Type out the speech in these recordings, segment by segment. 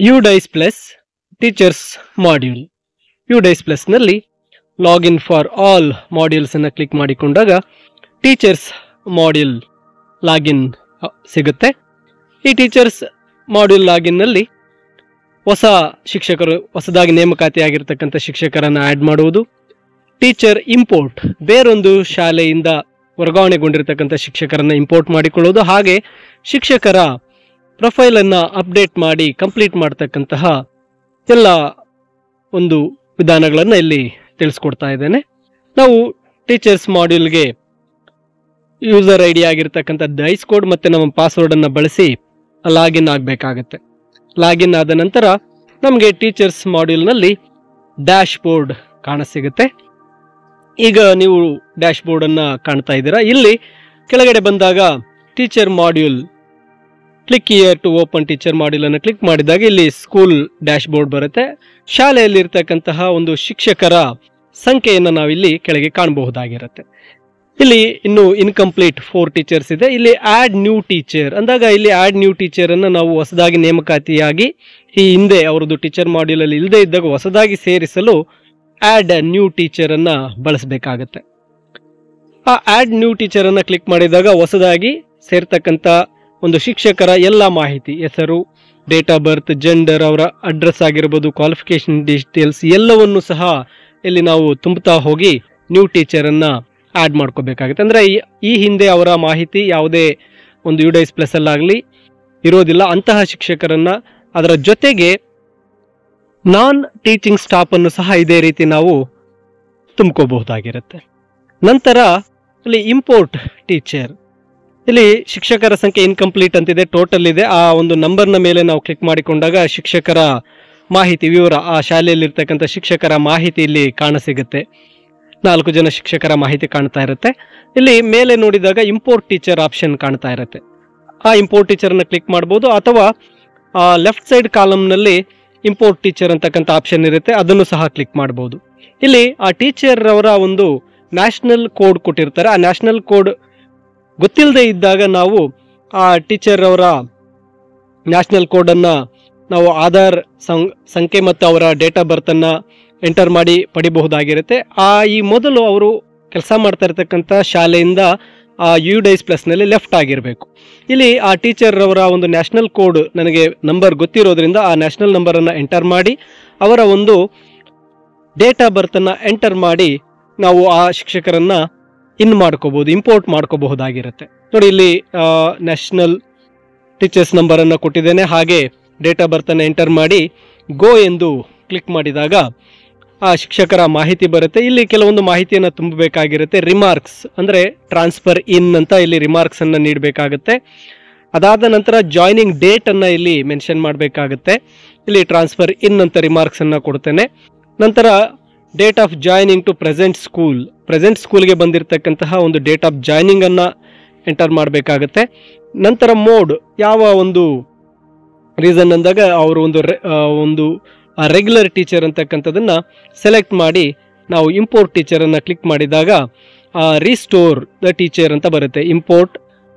UDICE Plus teachers module. UDICE Plus ನಲ್ಲಿ login for all modules ಅನ್ನು click ಮಾಡಿಕೊಂಡಾಗ teachers module login ಸಿಗುತ್ತೆ. ಈ ಟೀಚರ್ಸ್ ಮಾಡ್ಯೂಲ್ ಲಾಗಿನ್ ನಲ್ಲಿ ಹೊಸ ಶಿಕ್ಷಕರು, ಹೊಸದಾಗಿ ನೇಮಕಾತಿಯಾಗಿರ್ತಕ್ಕಂಥ ಶಿಕ್ಷಕರನ್ನು ಆ್ಯಡ್ ಮಾಡುವುದು, ಟೀಚರ್ ಇಂಪೋರ್ಟ್, ಬೇರೊಂದು ಶಾಲೆಯಿಂದ ವರ್ಗಾವಣೆಗೊಂಡಿರ್ತಕ್ಕಂಥ ಶಿಕ್ಷಕರನ್ನು ಇಂಪೋರ್ಟ್ ಮಾಡಿಕೊಳ್ಳುವುದು, ಹಾಗೆ ಶಿಕ್ಷಕರ ಪ್ರೊಫೈಲನ್ನು ಅಪ್ಡೇಟ್ ಮಾಡಿ ಕಂಪ್ಲೀಟ್ ಮಾಡ್ತಕ್ಕಂತಹ ಎಲ್ಲ ಒಂದು ವಿಧಾನಗಳನ್ನು ಇಲ್ಲಿ ತಿಳಿಸ್ಕೊಡ್ತಾ ಇದ್ದೇನೆ. ನಾವು ಟೀಚರ್ಸ್ ಮಾಡ್ಯೂಲ್ಗೆ ಯೂಸರ್ ಐ ಡಿ ಆಗಿರ್ತಕ್ಕಂಥ ಡೈಸ್ ಕೋಡ್ ಮತ್ತು ನಮ್ಮ ಪಾಸ್ವರ್ಡನ್ನು ಬಳಸಿ ಲಾಗಿನ್ ಆಗಬೇಕಾಗತ್ತೆ. ಲಾಗಿನ್ ಆದ ನಂತರ ನಮಗೆ ಟೀಚರ್ಸ್ ಮಾಡ್ಯೂಲ್ನಲ್ಲಿ ಡ್ಯಾಶ್ ಬೋರ್ಡ್ ಕಾಣಸಿಗುತ್ತೆ. ಈಗ ನೀವು ಡ್ಯಾಶ್ ಬೋರ್ಡನ್ನು ಕಾಣ್ತಾ ಇದ್ದೀರಾ. ಇಲ್ಲಿ ಕೆಳಗಡೆ ಬಂದಾಗ teacher module, click here to open teacher module ಅನ್ನು ಕ್ಲಿಕ್ ಮಾಡಿದಾಗ ಇಲ್ಲಿ ಸ್ಕೂಲ್ ಡ್ಯಾಶ್ ಬೋರ್ಡ್ ಬರುತ್ತೆ. ಶಾಲೆಯಲ್ಲಿರ್ತಕ್ಕಂತಹ ಒಂದು ಶಿಕ್ಷಕರ ಸಂಖ್ಯೆಯನ್ನು ನಾವಿಲ್ಲಿ ಕೆಳಗೆ ಕಾಣಬಹುದಾಗಿರುತ್ತೆ. ಇಲ್ಲಿ ಇನ್ನು ಇನ್ಕಂಪ್ಲೀಟ್ 4 ಟೀಚರ್ಸ್ ಇದೆ. ಇಲ್ಲಿ ಆ್ಯಡ್ ನ್ಯೂ ಟೀಚರ್ ಅಂದಾಗ ಇಲ್ಲಿ ಆ್ಯಡ್ ನ್ಯೂ ಟೀಚರ್ ಅನ್ನು ನಾವು ಹೊಸದಾಗಿ ನೇಮಕಾತಿಯಾಗಿ ಈ ಹಿಂದೆ ಅವರದ್ದು ಟೀಚರ್ ಮಾಡ್ಯೂಲ್ ಅಲ್ಲಿ ಇಲ್ಲದೆ ಇದ್ದಾಗ ಹೊಸದಾಗಿ ಸೇರಿಸಲು ಆ್ಯಡ್ ನ್ಯೂ ಟೀಚರ್ ಅನ್ನ ಬಳಸಬೇಕಾಗತ್ತೆ. ಆ ಆ್ಯಡ್ ನ್ಯೂ ಟೀಚರ್ ಅನ್ನ ಕ್ಲಿಕ್ ಮಾಡಿದಾಗ ಹೊಸದಾಗಿ ಸೇರ್ತಕ್ಕಂಥ ಒಂದು ಶಿಕ್ಷಕರ ಎಲ್ಲ ಮಾಹಿತಿ, ಹೆಸರು, ಡೇಟ್ ಆಫ್ ಬರ್ತ್, ಜೆಂಡರ್, ಅವರ ಅಡ್ರೆಸ್ ಆಗಿರ್ಬೋದು, ಕ್ವಾಲಿಫಿಕೇಶನ್ ಡೀಟೇಲ್ಸ್ ಎಲ್ಲವನ್ನು ಸಹ ಇಲ್ಲಿ ನಾವು ತುಂಬುತ್ತಾ ಹೋಗಿ ನ್ಯೂ ಟೀಚರನ್ನು ಆ್ಯಡ್ ಮಾಡ್ಕೋಬೇಕಾಗುತ್ತೆ. ಅಂದರೆ ಈ ಹಿಂದೆ ಅವರ ಮಾಹಿತಿ ಯಾವುದೇ ಒಂದು UDICE Plus ಅಲ್ಲಾಗಲಿ ಇರೋದಿಲ್ಲ. ಅಂತಹ ಶಿಕ್ಷಕರನ್ನು, ಅದರ ಜೊತೆಗೆ ನಾನ್ ಟೀಚಿಂಗ್ ಸ್ಟಾಫನ್ನು ಸಹ ಇದೇ ರೀತಿ ನಾವು ತುಂಬ್ಕೋಬಹುದಾಗಿರುತ್ತೆ. ನಂತರ ಇಲ್ಲಿ ಇಂಪೋರ್ಟ್ ಟೀಚರ್, ಇಲ್ಲಿ ಶಿಕ್ಷಕರ ಸಂಖ್ಯೆ ಇನ್ಕಂಪ್ಲೀಟ್ ಅಂತಿದೆ, ಟೋಟಲ್ ಇದೆ. ಆ ಒಂದು ನಂಬರ್ನ ಮೇಲೆ ನಾವು ಕ್ಲಿಕ್ ಮಾಡಿಕೊಂಡಾಗ ಶಿಕ್ಷಕರ ಮಾಹಿತಿ ವಿವರ, ಆ ಶಾಲೆಯಲ್ಲಿರ್ತಕ್ಕಂಥ ಶಿಕ್ಷಕರ ಮಾಹಿತಿ ಇಲ್ಲಿ ಕಾಣಸಿಗುತ್ತೆ. 4 ಜನ ಶಿಕ್ಷಕರ ಮಾಹಿತಿ ಕಾಣ್ತಾ ಇರುತ್ತೆ. ಇಲ್ಲಿ ಮೇಲೆ ನೋಡಿದಾಗ ಇಂಪೋರ್ಟ್ ಟೀಚರ್ ಆಪ್ಷನ್ ಕಾಣ್ತಾ ಇರುತ್ತೆ. ಆ ಇಂಪೋರ್ಟ್ ಟೀಚರನ್ನು ಕ್ಲಿಕ್ ಮಾಡ್ಬೋದು, ಅಥವಾ ಲೆಫ್ಟ್ ಸೈಡ್ ಕಾಲಮ್ನಲ್ಲಿ ಇಂಪೋರ್ಟ್ ಟೀಚರ್ ಅಂತಕ್ಕಂಥ ಆಪ್ಷನ್ ಇರುತ್ತೆ, ಅದನ್ನು ಸಹ ಕ್ಲಿಕ್ ಮಾಡ್ಬೋದು. ಇಲ್ಲಿ ಆ ಟೀಚರ್ ಅವರ ಒಂದು ನ್ಯಾಷನಲ್ ಕೋಡ್ ಕೊಟ್ಟಿರ್ತಾರೆ. ಆ ನ್ಯಾಷನಲ್ ಕೋಡ್ ಗೊತ್ತಿಲ್ಲದೆ ಇದ್ದಾಗ ನಾವು ಆ ಟೀಚರ್ ಅವರ ನ್ಯಾಷನಲ್ ಕೋಡನ್ನು ನಾವು ಆಧಾರ್ ಸಂಖ್ಯೆ ಮತ್ತು ಅವರ ಡೇಟ್ ಆಫ್ ಬರ್ತನ್ನು ಎಂಟರ್ ಮಾಡಿ ಪಡಿಬಹುದಾಗಿರುತ್ತೆ. ಈ ಮೊದಲು ಅವರು ಕೆಲಸ ಮಾಡ್ತಾ ಇರತಕ್ಕಂಥ ಶಾಲೆಯಿಂದ ಆ UDICE Plusನಲ್ಲಿ ಲೆಫ್ಟ್ ಆಗಿರಬೇಕು. ಇಲ್ಲಿ ಆ ಟೀಚರ್ ಅವರ ಒಂದು ನ್ಯಾಷನಲ್ ಕೋಡ್ ನನಗೆ ನಂಬರ್ ಗೊತ್ತಿರೋದ್ರಿಂದ ಆ ನ್ಯಾಷನಲ್ ನಂಬರನ್ನು ಎಂಟರ್ ಮಾಡಿ ಅವರ ಒಂದು ಡೇಟ್ ಆಫ್ ಬರ್ತನ್ನು ಎಂಟರ್ ಮಾಡಿ ನಾವು ಆ ಶಿಕ್ಷಕರನ್ನು ಮಾಡ್ಕೋಬಹುದು, ಇಂಪೋರ್ಟ್ ಮಾಡ್ಕೋಬಹುದಾಗಿರುತ್ತೆ. ನೋಡಿ, ಇಲ್ಲಿ ನ್ಯಾಷನಲ್ ಟೀಚರ್ಸ್ ನಂಬರನ್ನು ಕೊಟ್ಟಿದ್ದೇನೆ, ಹಾಗೆ ಡೇಟ್ ಆಫ್ ಬರ್ತನ್ನು ಎಂಟರ್ ಮಾಡಿ ಗೋ ಎಂದು ಕ್ಲಿಕ್ ಮಾಡಿದಾಗ ಆ ಶಿಕ್ಷಕರ ಮಾಹಿತಿ ಬರುತ್ತೆ. ಇಲ್ಲಿ ಕೆಲವೊಂದು ಮಾಹಿತಿಯನ್ನು ತುಂಬಬೇಕಾಗಿರುತ್ತೆ. ರಿಮಾರ್ಕ್ಸ್ ಅಂದರೆ ಟ್ರಾನ್ಸ್ಫರ್ ಇನ್ ಅಂತ ಇಲ್ಲಿ ರಿಮಾರ್ಕ್ಸ್ ಅನ್ನು ನೀಡಬೇಕಾಗುತ್ತೆ. ಅದಾದ ನಂತರ ಜಾಯ್ನಿಂಗ್ ಡೇಟ್ ಅನ್ನು ಇಲ್ಲಿ ಮೆನ್ಷನ್ ಮಾಡಬೇಕಾಗುತ್ತೆ. ಇಲ್ಲಿ ಟ್ರಾನ್ಸ್ಫರ್ ಇನ್ ಅಂತ ರಿಮಾರ್ಕ್ಸ್ ಅನ್ನು ಕೊಡ್ತೇನೆ. ನಂತರ date of joining to present ಸ್ಕೂಲ್ಗೆ ಬಂದಿರತಕ್ಕಂತಹ ಒಂದು ಡೇಟ್ ಆಫ್ ಜಾಯ್ನಿಂಗ್ ಅನ್ನು ಎಂಟರ್ ಮಾಡಬೇಕಾಗುತ್ತೆ. ನಂತರ ಮೋಡ್, ಯಾವ ಒಂದು ರೀಸನ್ ಅಂದಾಗ ಅವರು ಒಂದು ರೆಗ್ಯುಲರ್ ಟೀಚರ್ ಅಂತಕ್ಕಂಥದ್ದನ್ನು ಸೆಲೆಕ್ಟ್ ಮಾಡಿ ನಾವು ಇಂಪೋರ್ಟ್ ಟೀಚರನ್ನು ಕ್ಲಿಕ್ ಮಾಡಿದಾಗ ರೀಸ್ಟೋರ್ ದ ಟೀಚರ್ ಅಂತ ಬರುತ್ತೆ. Import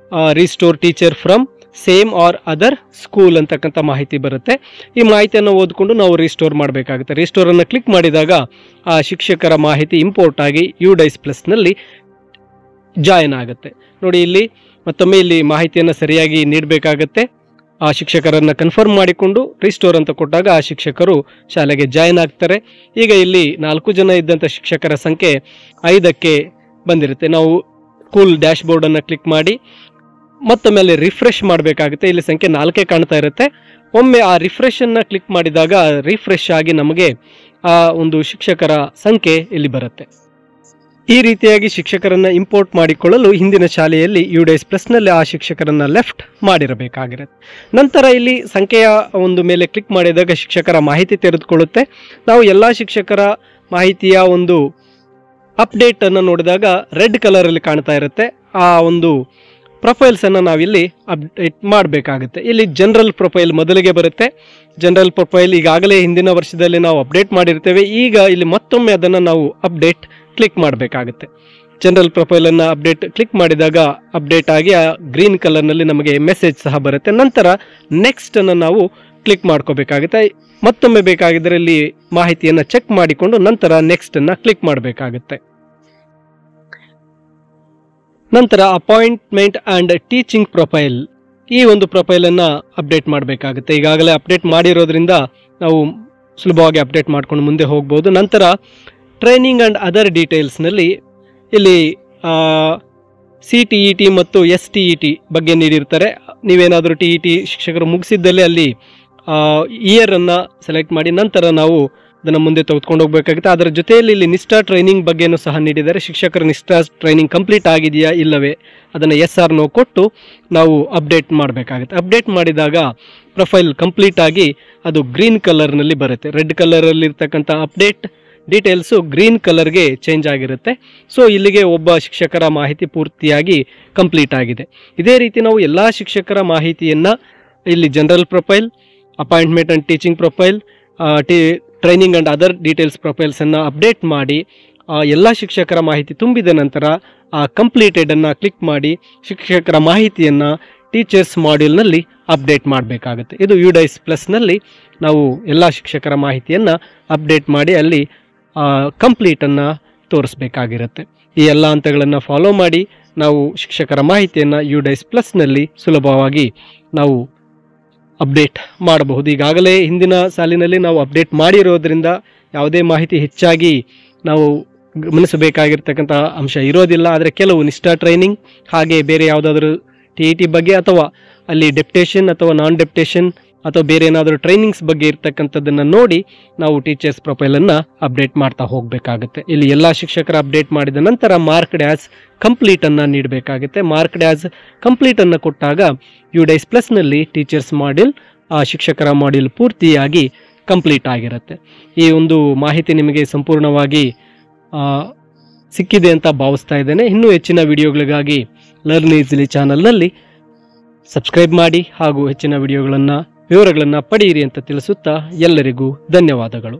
restore teacher from same or other school ಅಂತಕ್ಕಂಥ ಮಾಹಿತಿ ಬರುತ್ತೆ. ಈ ಮಾಹಿತಿಯನ್ನು ಓದ್ಕೊಂಡು ನಾವು ರೀಸ್ಟೋರ್ ಮಾಡಬೇಕಾಗುತ್ತೆ. ರೀಸ್ಟೋರನ್ನು ಕ್ಲಿಕ್ ಮಾಡಿದಾಗ ಆ ಶಿಕ್ಷಕರ ಮಾಹಿತಿ ಇಂಪೋರ್ಟ್ ಆಗಿ UDICE Plusನಲ್ಲಿ ಜಾಯಿನ್ ಆಗುತ್ತೆ. ನೋಡಿ, ಇಲ್ಲಿ ಮತ್ತೊಮ್ಮೆ ಇಲ್ಲಿ ಮಾಹಿತಿಯನ್ನು ಸರಿಯಾಗಿ ನೀಡಬೇಕಾಗತ್ತೆ. ಆ ಶಿಕ್ಷಕರನ್ನು ಕನ್ಫರ್ಮ್ ಮಾಡಿಕೊಂಡು ರೀಸ್ಟೋರ್ ಅಂತ ಕೊಟ್ಟಾಗ ಆ ಶಿಕ್ಷಕರು ಶಾಲೆಗೆ ಜಾಯಿನ್ ಆಗ್ತಾರೆ. ಈಗ ಇಲ್ಲಿ 4 ಜನ ಇದ್ದಂಥ ಶಿಕ್ಷಕರ ಸಂಖ್ಯೆ 5ಕ್ಕೆ ಬಂದಿರುತ್ತೆ. ನಾವು ಸ್ಕೂಲ್ ಡ್ಯಾಶ್ ಬೋರ್ಡನ್ನು ಕ್ಲಿಕ್ ಮಾಡಿ ಮತ್ತೊಮ್ಮೆ ಅಲ್ಲಿ ರಿಫ್ರೆಶ್ ಮಾಡಬೇಕಾಗುತ್ತೆ. ಇಲ್ಲಿ ಸಂಖ್ಯೆ 4 ಕಾಣ್ತಾ ಇರುತ್ತೆ. ಒಮ್ಮೆ ಆ ರಿಫ್ರೆಶನ್ನು ಕ್ಲಿಕ್ ಮಾಡಿದಾಗ ರಿಫ್ರೆಶ್ ಆಗಿ ನಮಗೆ ಆ ಒಂದು ಶಿಕ್ಷಕರ ಸಂಖ್ಯೆ ಇಲ್ಲಿ ಬರುತ್ತೆ. ಈ ರೀತಿಯಾಗಿ ಶಿಕ್ಷಕರನ್ನು ಇಂಪೋರ್ಟ್ ಮಾಡಿಕೊಳ್ಳಲು ಹಿಂದಿನ ಶಾಲೆಯಲ್ಲಿ UDICE Plusನಲ್ಲಿ ಆ ಶಿಕ್ಷಕರನ್ನು ಲೆಫ್ಟ್ ಮಾಡಿರಬೇಕಾಗಿರುತ್ತೆ. ನಂತರ ಇಲ್ಲಿ ಸಂಖ್ಯೆಯ ಒಂದು ಮೇಲೆ ಕ್ಲಿಕ್ ಮಾಡಿದಾಗ ಶಿಕ್ಷಕರ ಮಾಹಿತಿ ತೆರೆದುಕೊಳ್ಳುತ್ತೆ. ನಾವು ಎಲ್ಲ ಶಿಕ್ಷಕರ ಮಾಹಿತಿಯ ಒಂದು ಅಪ್ಡೇಟನ್ನು ನೋಡಿದಾಗ ರೆಡ್ ಕಲರಲ್ಲಿ ಕಾಣ್ತಾ ಇರುತ್ತೆ. ಆ ಒಂದು ಪ್ರೊಫೈಲ್ಸನ್ನು ನಾವಿಲ್ಲಿ ಅಪ್ಡೇಟ್ ಮಾಡಬೇಕಾಗುತ್ತೆ. ಇಲ್ಲಿ ಜನರಲ್ ಪ್ರೊಫೈಲ್ ಮೊದಲಿಗೆ ಬರುತ್ತೆ. ಜನರಲ್ ಪ್ರೊಫೈಲ್ ಈಗಾಗಲೇ ಹಿಂದಿನ ವರ್ಷದಲ್ಲಿ ನಾವು ಅಪ್ಡೇಟ್ ಮಾಡಿರ್ತೇವೆ. ಈಗ ಇಲ್ಲಿ ಮತ್ತೊಮ್ಮೆ ಅದನ್ನು ನಾವು ಅಪ್ಡೇಟ್ ಕ್ಲಿಕ್ ಮಾಡಬೇಕಾಗುತ್ತೆ. ಜನರಲ್ ಪ್ರೊಫೈಲನ್ನು ಅಪ್ಡೇಟ್ ಕ್ಲಿಕ್ ಮಾಡಿದಾಗ ಅಪ್ಡೇಟ್ ಆಗಿ ಆ ಗ್ರೀನ್ ಕಲರ್ನಲ್ಲಿ ನಮಗೆ ಮೆಸೇಜ್ ಸಹ ಬರುತ್ತೆ. ನಂತರ ನೆಕ್ಸ್ಟ್ ಅನ್ನು ನಾವು ಕ್ಲಿಕ್ ಮಾಡ್ಕೋಬೇಕಾಗುತ್ತೆ. ಮತ್ತೊಮ್ಮೆ ಬೇಕಾಗಿದ್ದರೆ ಇಲ್ಲಿ ಮಾಹಿತಿಯನ್ನು ಚೆಕ್ ಮಾಡಿಕೊಂಡು ನಂತರ ನೆಕ್ಸ್ಟ್ ಅನ್ನ ಕ್ಲಿಕ್ ಮಾಡಬೇಕಾಗುತ್ತೆ. ನಂತರ ಅಪಾಯಿಂಟ್ಮೆಂಟ್ ಅಂಡ್ ಟೀಚಿಂಗ್ ಪ್ರೊಫೈಲ್, ಈ ಒಂದು ಪ್ರೊಫೈಲನ್ನು ಅಪ್ಡೇಟ್ ಮಾಡಬೇಕಾಗುತ್ತೆ. ಈಗಾಗಲೇ ಅಪ್ಡೇಟ್ ಮಾಡಿರೋದ್ರಿಂದ ನಾವು ಸುಲಭವಾಗಿ ಅಪ್ಡೇಟ್ ಮಾಡ್ಕೊಂಡು ಮುಂದೆ ಹೋಗ್ಬೋದು. ನಂತರ ಟ್ರೈನಿಂಗ್ ಆ್ಯಂಡ್ ಅದರ್ ಡೀಟೇಲ್ಸ್ನಲ್ಲಿ ಇಲ್ಲಿ CTET ಮತ್ತು STET ಬಗ್ಗೆ ನೀಡಿರ್ತಾರೆ. ನೀವೇನಾದರೂ TET ಶಿಕ್ಷಕರು ಮುಗಿಸಿದ್ದಲ್ಲಿ ಅಲ್ಲಿ ಇಯರನ್ನು ಸೆಲೆಕ್ಟ್ ಮಾಡಿ ನಂತರ ನಾವು ಅದನ್ನು ಮುಂದೆ ತೆಗೆದುಕೊಂಡು ಹೋಗಬೇಕಾಗುತ್ತೆ. ಅದರ ಜೊತೆಯಲ್ಲಿ ಇಲ್ಲಿ ನಿಷ್ಠಾ ಟ್ರೈನಿಂಗ್ ಬಗ್ಗೆನೂ ಸಹ ನೀಡಿದ್ದಾರೆ. ಶಿಕ್ಷಕರ ನಿಷ್ಠಾ ಟ್ರೈನಿಂಗ್ ಕಂಪ್ಲೀಟ್ ಆಗಿದೆಯಾ ಇಲ್ಲವೇ ಅದನ್ನು yes or no ಕೊಟ್ಟು ನಾವು ಅಪ್ಡೇಟ್ ಮಾಡಬೇಕಾಗುತ್ತೆ. ಅಪ್ಡೇಟ್ ಮಾಡಿದಾಗ ಪ್ರೊಫೈಲ್ ಕಂಪ್ಲೀಟ್ ಆಗಿ ಅದು ಗ್ರೀನ್ ಕಲರ್ನಲ್ಲಿ ಬರುತ್ತೆ. ರೆಡ್ ಕಲರಲ್ಲಿ ಇರ್ತಕ್ಕಂಥ ಅಪ್ಡೇಟ್ ಡೀಟೇಲ್ಸು ಗ್ರೀನ್ ಕಲರ್ಗೆ ಚೇಂಜ್ ಆಗಿರುತ್ತೆ. ಸೊ ಇಲ್ಲಿಗೆ ಒಬ್ಬ ಶಿಕ್ಷಕರ ಮಾಹಿತಿ ಪೂರ್ತಿಯಾಗಿ ಕಂಪ್ಲೀಟ್ ಆಗಿದೆ. ಇದೇ ರೀತಿ ನಾವು ಎಲ್ಲ ಶಿಕ್ಷಕರ ಮಾಹಿತಿಯನ್ನು ಇಲ್ಲಿ general profile, appointment and teaching profile, training and other details ಪ್ರೊಫೈಲ್ಸನ್ನು ಅಪ್ಡೇಟ್ ಮಾಡಿ ಎಲ್ಲ ಶಿಕ್ಷಕರ ಮಾಹಿತಿ ತುಂಬಿದ ನಂತರ ಕಂಪ್ಲೀಟೆಡನ್ನು ಕ್ಲಿಕ್ ಮಾಡಿ ಶಿಕ್ಷಕರ ಮಾಹಿತಿಯನ್ನು ಟೀಚರ್ಸ್ ಮಾಡ್ಯೂಲ್ನಲ್ಲಿ ಅಪ್ಡೇಟ್ ಮಾಡಬೇಕಾಗುತ್ತೆ. ಇದು UDICE ಪ್ಲಸ್ನಲ್ಲಿ ನಾವು ಎಲ್ಲ ಶಿಕ್ಷಕರ ಮಾಹಿತಿಯನ್ನು ಅಪ್ಡೇಟ್ ಮಾಡಿ ಅಲ್ಲಿ ಕಂಪ್ಲೀಟನ್ನು ತೋರಿಸ್ಬೇಕಾಗಿರುತ್ತೆ. ಈ ಎಲ್ಲ ಹಂತಗಳನ್ನು ಫಾಲೋ ಮಾಡಿ ನಾವು ಶಿಕ್ಷಕರ ಮಾಹಿತಿಯನ್ನು UDICE ಪ್ಲಸ್ನಲ್ಲಿ ಸುಲಭವಾಗಿ ನಾವು ಅಪ್ಡೇಟ್ ಮಾಡಬಹುದು. ಈಗಾಗಲೇ ಹಿಂದಿನ ಸಾಲಿನಲ್ಲಿ ನಾವು ಅಪ್ಡೇಟ್ ಮಾಡಿರೋದ್ರಿಂದ ಯಾವುದೇ ಮಾಹಿತಿ ಹೆಚ್ಚಾಗಿ ನಾವು ಗಮನಿಸಬೇಕಾಗಿರ್ತಕ್ಕಂಥ ಅಂಶ ಇರೋದಿಲ್ಲ. ಆದರೆ ಕೆಲವು ನಿಷ್ಠಾ ಟ್ರೈನಿಂಗ್ ಹಾಗೆ ಬೇರೆ ಯಾವುದಾದ್ರೂ TET ಬಗ್ಗೆ ಅಥವಾ ಅಲ್ಲಿ ಡೆಪ್ಟೇಷನ್ ಅಥವಾ ನಾನ್ ಡೆಪ್ಟೇಷನ್ ಅಥವಾ ಬೇರೆ ಏನಾದರೂ ಟ್ರೈನಿಂಗ್ಸ್ ಬಗ್ಗೆ ಇರ್ತಕ್ಕಂಥದ್ದನ್ನು ನೋಡಿ ನಾವು ಟೀಚರ್ಸ್ ಪ್ರೊಫೈಲನ್ನು ಅಪ್ಡೇಟ್ ಮಾಡ್ತಾ ಹೋಗಬೇಕಾಗುತ್ತೆ. ಇಲ್ಲಿ ಎಲ್ಲ ಶಿಕ್ಷಕರ ಅಪ್ಡೇಟ್ ಮಾಡಿದ ನಂತರ ಮಾರ್ಕ್ಡ್ ಆ್ಯಸ್ ಕಂಪ್ಲೀಟನ್ನು ನೀಡಬೇಕಾಗುತ್ತೆ. ಮಾರ್ಕ್ಡ್ ಆ್ಯಸ್ ಕಂಪ್ಲೀಟನ್ನು ಕೊಟ್ಟಾಗ UDICE ಪ್ಲಸ್ನಲ್ಲಿ ಟೀಚರ್ಸ್ ಮಾಡ್ಯೂಲ್ ಶಿಕ್ಷಕರ ಮಾಡ್ಯೂಲ್ ಪೂರ್ತಿಯಾಗಿ ಕಂಪ್ಲೀಟ್ ಆಗಿರುತ್ತೆ. ಈ ಒಂದು ಮಾಹಿತಿ ನಿಮಗೆ ಸಂಪೂರ್ಣವಾಗಿ ಸಿಕ್ಕಿದೆ ಅಂತ ಭಾವಿಸ್ತಾ ಇದ್ದೇನೆ. ಇನ್ನೂ ಹೆಚ್ಚಿನ ವಿಡಿಯೋಗಳಿಗಾಗಿ ಲರ್ನ್ ಈಸಿಲಿ ಚಾನಲ್ನಲ್ಲಿ ಸಬ್ಸ್ಕ್ರೈಬ್ ಮಾಡಿ ಹಾಗೂ ಹೆಚ್ಚಿನ ವಿಡಿಯೋಗಳನ್ನು ವಿವರಗಳನ್ನು ಪಡೆಯಿರಿ ಅಂತ ತಿಳಿಸುತ್ತಾ ಎಲ್ಲರಿಗೂ ಧನ್ಯವಾದಗಳು.